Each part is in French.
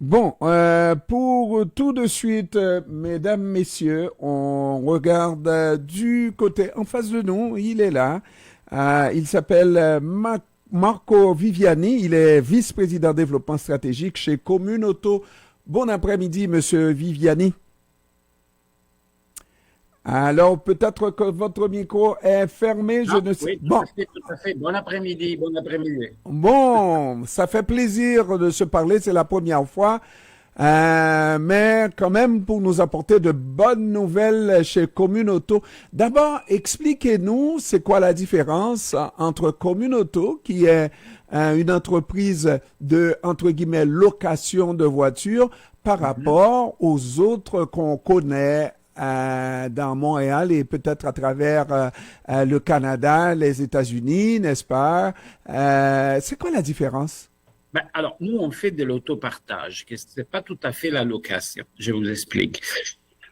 Bon, pour tout de suite, mesdames, messieurs, on regarde du côté en face de nous. Il est là. Il s'appelle Marco Viviani. Il est vice-président développement stratégique chez Communauto. Bon après-midi, monsieur Viviani. Alors, peut-être que votre micro est fermé, je Non, ne sais. oui, tout Bon, à fait, tout à fait. Bon après-midi, bon après-midi. bon, ça fait plaisir de se parler, c'est la première fois. Mais quand même pour nous apporter de bonnes nouvelles chez Communauto. D'abord, expliquez-nous c'est quoi la différence entre Communauto, qui est une entreprise de, entre guillemets, location de voitures, par Mhm. rapport aux autres qu'on connaît dans Montréal et peut-être à travers le Canada, les États-Unis, n'est-ce pas? C'est quoi la différence? Alors, nous, on fait de l'autopartage, que ce n'est pas tout à fait la location. Je vous explique.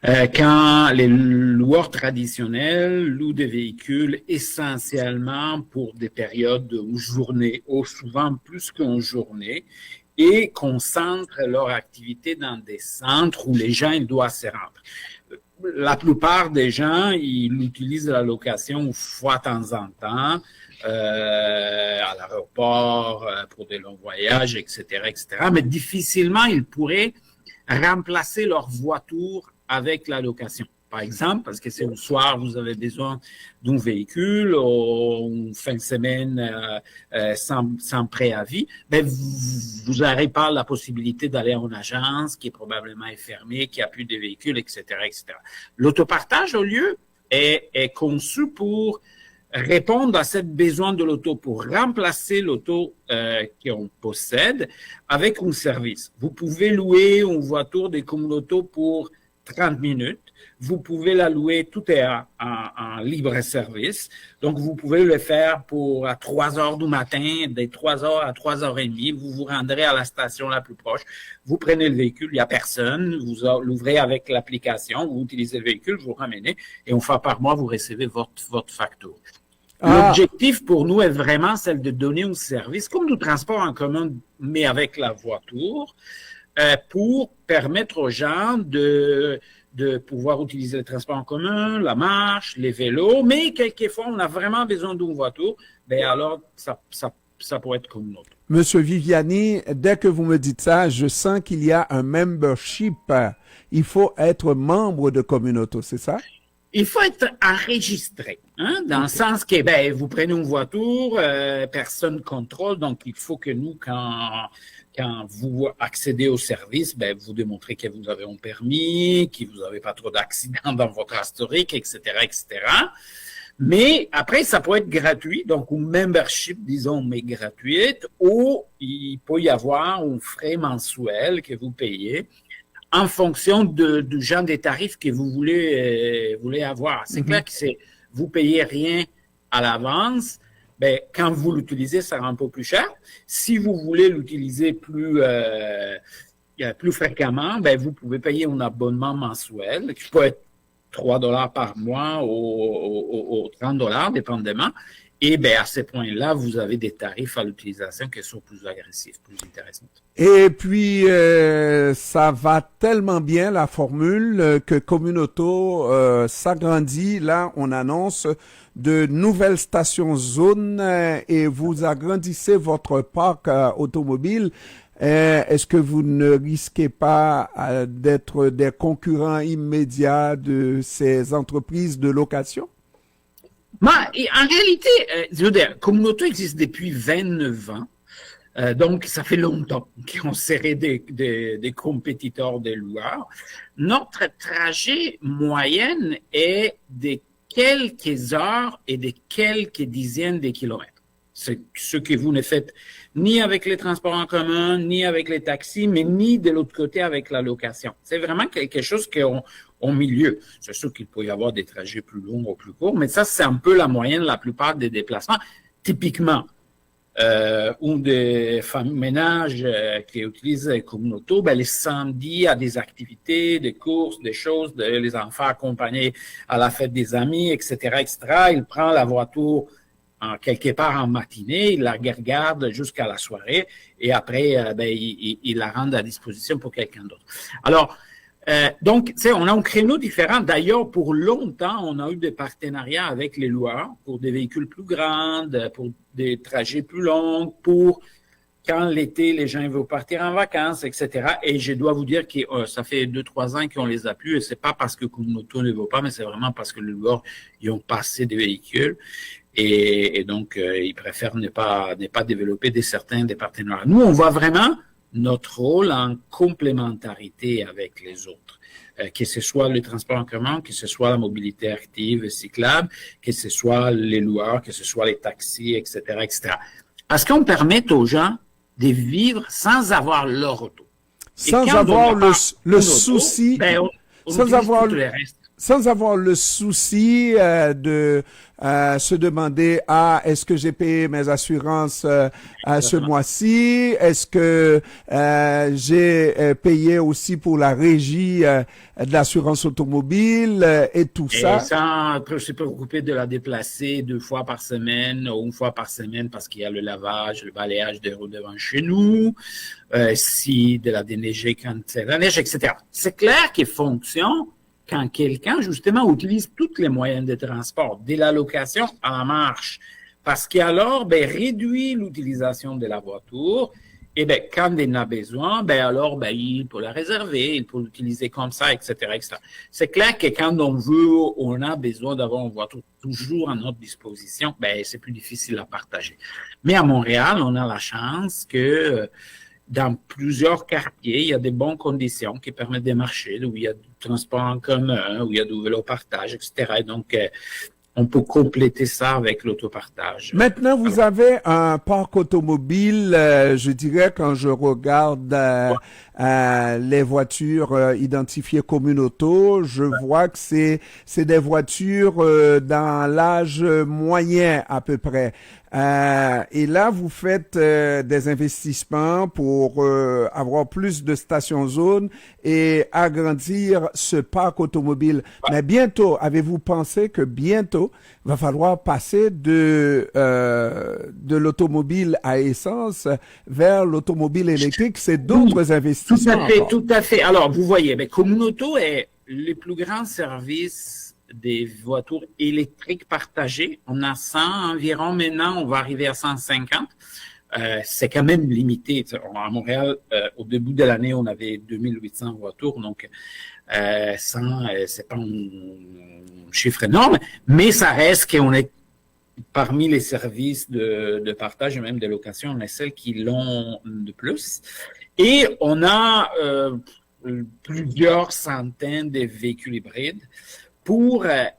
Quand les loueurs traditionnels louent des véhicules essentiellement pour des périodes ou journées, ou souvent plus qu'une journée, et concentrent leur activité dans des centres où les gens ils doivent se rendre. La plupart des gens, ils utilisent la location une fois de temps en temps, à l'aéroport, pour des longs voyages, etc., etc. Mais difficilement, ils pourraient remplacer leur voiture avec la location. Par exemple, parce que c'est au soir, vous avez besoin d'un véhicule, ou une fin de semaine sans préavis, ben vous n'aurez pas la possibilité d'aller en agence qui est probablement fermée, qui a plus de véhicules, etc., etc. L'autopartage, au lieu, est conçu pour répondre à ce besoin de l'auto, pour remplacer l'auto qu'on possède avec un service. Vous pouvez louer une voiture de Communauto pour 30 minutes. Vous pouvez la louer, tout est en libre service. Donc, vous pouvez le faire pour à 3 heures du matin, de 3 heures à 3h30. Vous vous rendrez à la station la plus proche. Vous prenez le véhicule, il n'y a personne. Vous l'ouvrez avec l'application. Vous utilisez le véhicule, vous ramenez. Et une fois par mois, vous recevez votre facture. Ah, L'objectif pour nous est vraiment celle de donner un service comme du transport en commun, mais avec la voiture, pour permettre aux gens de pouvoir utiliser le transport en commun, la marche, les vélos, mais quelquefois, on a vraiment besoin d'une voiture, ben alors, ça pourrait être comme une autre. Monsieur Viviani, dès que vous me dites ça, je sens qu'il y a un membership. Il faut être membre de Communauto, c'est ça? Il faut être enregistré, hein, dans le OK. sens que ben, vous prenez une voiture, personne contrôle, donc il faut que nous, quand vous accédez au service, ben, vous démontrez que vous avez un permis, que vous n'avez pas trop d'accidents dans votre historique, etc., etc. Mais après, ça peut être gratuit, donc un membership, disons, mais gratuite, ou il peut y avoir un frais mensuel que vous payez en fonction du genre des tarifs que vous voulez avoir. C'est Mhm. clair que vous payez rien à l'avance. Ben, quand vous l'utilisez, ça rend un peu plus cher. Si vous voulez l'utiliser plus fréquemment, ben, vous pouvez payer un abonnement mensuel qui peut être 3 $ par mois ou 30 $, dépendamment. Et ben, à ce point-là, vous avez des tarifs à l'utilisation qui sont plus agressifs, plus intéressants. Et puis, ça va tellement bien la formule que Communauto s'agrandit. Là, on annonce de nouvelles stations zones et vous agrandissez votre parc automobile. Est-ce que vous ne risquez pas d'être des concurrents immédiats de ces entreprises de location? En réalité, je veux dire, Communauto existe depuis 29 ans. Donc, ça fait longtemps qu'on serait des compétiteurs des loueurs. Notre trajet moyenne est de quelques heures et de quelques dizaines de kilomètres. C'est ce que vous ne faites ni avec les transports en commun, ni avec les taxis, mais ni de l'autre côté avec la location. C'est vraiment quelque chose qui est au milieu. C'est sûr qu'il peut y avoir des trajets plus longs ou plus courts, mais ça, c'est un peu la moyenne la plupart des déplacements. Typiquement, ou des femmes ménages qui utilisent Communauto, ben, les samedis, à des activités, des courses, des choses, les enfants accompagnés à la fête des amis, etc., etc. Il prend la voiture quelque part en matinée, il la garde jusqu'à la soirée et après, il la rend à disposition pour quelqu'un d'autre. Alors, donc, tu sais, on a un créneau différent. D'ailleurs, pour longtemps, on a eu des partenariats avec les loueurs pour des véhicules plus grands, pour des trajets plus longs, pour quand l'été, les gens veulent partir en vacances, etc. Et je dois vous dire que ça fait 2-3 ans qu'on les a plus, et c'est pas parce que Communauto ne veut pas, mais c'est vraiment parce que les loueurs, ils ont passé des véhicules. Et donc, ils préfèrent ne pas développer des partenariats. Nous, on voit vraiment notre rôle en complémentarité avec les autres, que ce soit le transport en commun, que ce soit la mobilité active et cyclable, que ce soit les loueurs, que ce soit les taxis, etc., etc. Parce qu'on permet aux gens de vivre sans avoir leur auto. Sans avoir le souci, sans avoir tout le reste. Sans avoir le souci de se demander est-ce que j'ai payé mes assurances ce mois-ci, est-ce que j'ai payé aussi pour la régie de l'assurance automobile et tout ça. Et sans se préoccuper de la déplacer 2 fois par semaine ou 1 fois par semaine parce qu'il y a le lavage, le balayage des routes devant chez nous, si de la déneiger quand c'est la neige, etc. C'est clair qu'il fonctionne quand quelqu'un, justement, utilise tous les moyens de transport, de la location à la marche, parce qu'alors, réduit l'utilisation de la voiture, et quand il en a besoin, alors, il peut la réserver, il peut l'utiliser comme ça, etc., etc. C'est clair que quand on a besoin d'avoir une voiture toujours à notre disposition, c'est plus difficile à partager. Mais à Montréal, on a la chance que dans plusieurs quartiers, il y a des bonnes conditions qui permettent de marcher, où il y a du transport en commun, où il y a du vélo partage, etc. Et donc, on peut compléter ça avec l'autopartage. Maintenant, vous avez un parc automobile, je dirais, quand je regarde les voitures identifiées Communauto, je vois que c'est des voitures dans l'âge moyen à peu près. Et là, vous faites des investissements pour avoir plus de stations-zones et agrandir ce parc automobile. Mais bientôt, avez-vous pensé que bientôt, va falloir passer de l'automobile à essence vers l'automobile électrique? C'est d'autres investissements. Tout à fait. Alors, vous voyez, Communauto est le plus grand service des voitures électriques partagées. On a 100 environ maintenant, on va arriver à 150. C'est quand même limité. À Montréal, au début de l'année, on avait 2800 voitures, donc 100, c'est pas un chiffre énorme, mais ça reste qu'on est parmi les services de partage et même de location, on est celles qui l'ont de plus. Et on a plusieurs centaines de véhicules hybrides.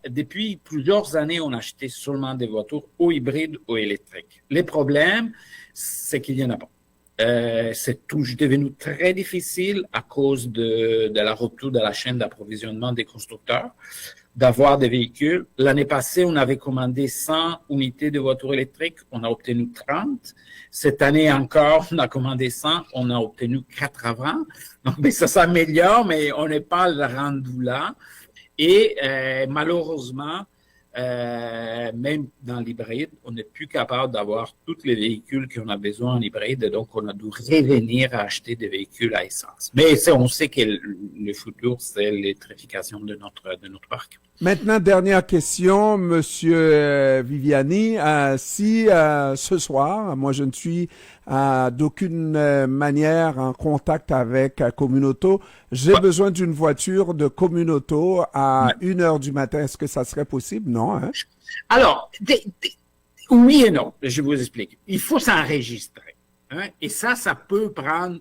Depuis plusieurs années, on achetait seulement des voitures ou hybrides ou électriques. Les problèmes, c'est qu'il n'y en a pas. C'est devenu très difficile à cause de la rupture de la chaîne d'approvisionnement des constructeurs d'avoir des véhicules. L'année passée, on avait commandé 100 unités de voitures électriques, on a obtenu 30. Cette année encore, on a commandé 100, on a obtenu 80. Donc, ça s'améliore, mais on n'est pas rendu là. Et malheureusement, même dans l'hybride, on n'est plus capable d'avoir tous les véhicules qu'on a besoin en hybride, et donc on a dû revenir à acheter des véhicules à essence. Mais on sait que le futur, c'est l'électrification de notre parc. Maintenant, dernière question, Monsieur Viviani. Si ce soir, moi je ne suis d'aucune manière en contact avec Communauto, j'ai besoin d'une voiture de Communauto à 1h du matin, est-ce que ça serait possible? Non, hein? Alors, oui et non, je vous explique. Il faut s'enregistrer. Hein? Et ça peut prendre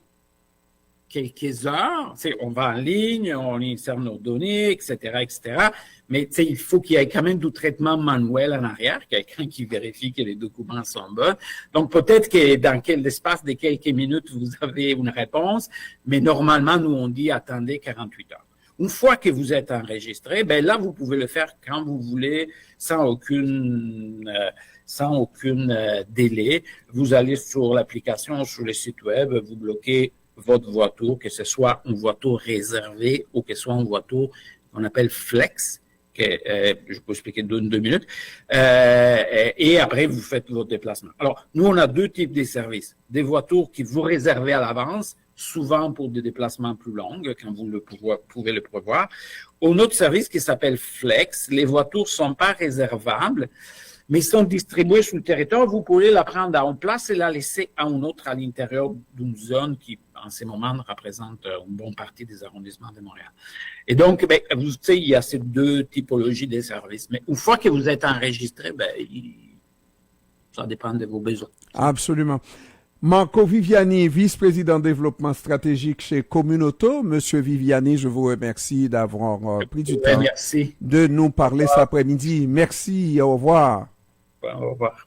quelques heures. On va en ligne, on insère nos données, etc., etc. Mais il faut qu'il y ait quand même du traitement manuel en arrière, quelqu'un qui vérifie que les documents sont bons. Donc, peut-être que dans l'espace de quelques minutes, vous avez une réponse, mais normalement, nous, on dit attendez 48 heures. Une fois que vous êtes enregistré, là, vous pouvez le faire quand vous voulez, sans aucune délai. Vous allez sur l'application, sur le site web, vous bloquez votre voiture, que ce soit une voiture réservée ou que ce soit une voiture qu'on appelle flex, Je peux expliquer dans 2 minutes. Et après, vous faites votre déplacement. Alors, nous, on a 2 types de services. Des voitures qui vous réservez à l'avance, souvent pour des déplacements plus longs, quand vous pouvez le prévoir. Un autre service qui s'appelle Flex. Les voitures sont pas réservables, mais sont distribuées sur le territoire. Vous pouvez la prendre à une place et la laisser à une autre à l'intérieur d'une zone qui, en ce moment, représente une bonne partie des arrondissements de Montréal. Et donc, vous savez, il y a ces 2 typologies de services. Mais une fois que vous êtes enregistré, ça dépend de vos besoins. Absolument. Marco Viviani, vice-président développement stratégique chez Communauto. Monsieur Viviani, je vous remercie d'avoir pris du temps Merci. de nous parler cet après-midi. Merci, au revoir. Au revoir.